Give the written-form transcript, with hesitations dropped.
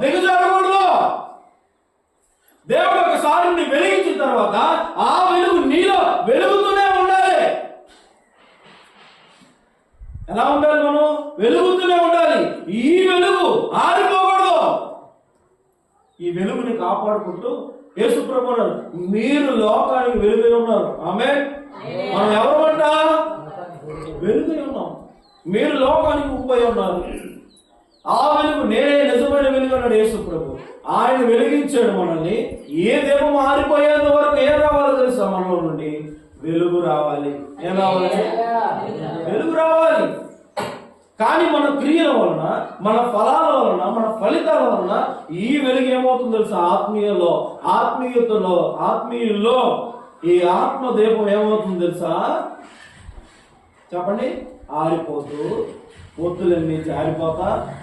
దిగజారకూడదు. దేవుడు ఒకసారి నీ వెలిగించిన తర్వాత ఆ వెలుగు నీలో వెలుగుతూనే ఉండాలి. ఎలా ఉండాలి? మనం వెలుగుతూనే ఉండాలి. ఈ వెలుగు ఆరిపోకూడదు. ఈ వెలుగుని కాపాడుకుంటూ యేసు ప్రభువు మీరు లోకానికి వెలుగై ఉన్నారు. ఆమేన్. మనం ఎవరమంట? వెలుగై ఉన్నాం. మీరు లోకానికి ఉప్పై ఉన్నారు. ఆ వెలుగు నేనే నిజమైన వెలుగు అన్నాడు యేసు ప్రభు. ఆయన వెలిగించాడు మనల్ని. ఏ దీపం ఆరిపోయేంత వరకు ఏం రావాలి తెలుసా? మనలో నుండి వెలుగు రావాలి. ఏం రావాలి? వెలుగు రావాలి. కానీ మన క్రియల వలన, మన ఫలాల వలన, మన ఫలితాల వలన ఈ వెలుగు ఏమవుతుంది తెలుసా? ఆత్మీయుల్లో ఈ ఆత్మ దీపం ఏమవుతుంది తెలుసా? చెప్పండి. ఆరిపోతూ, పొత్తులన్నీ జారిపోతా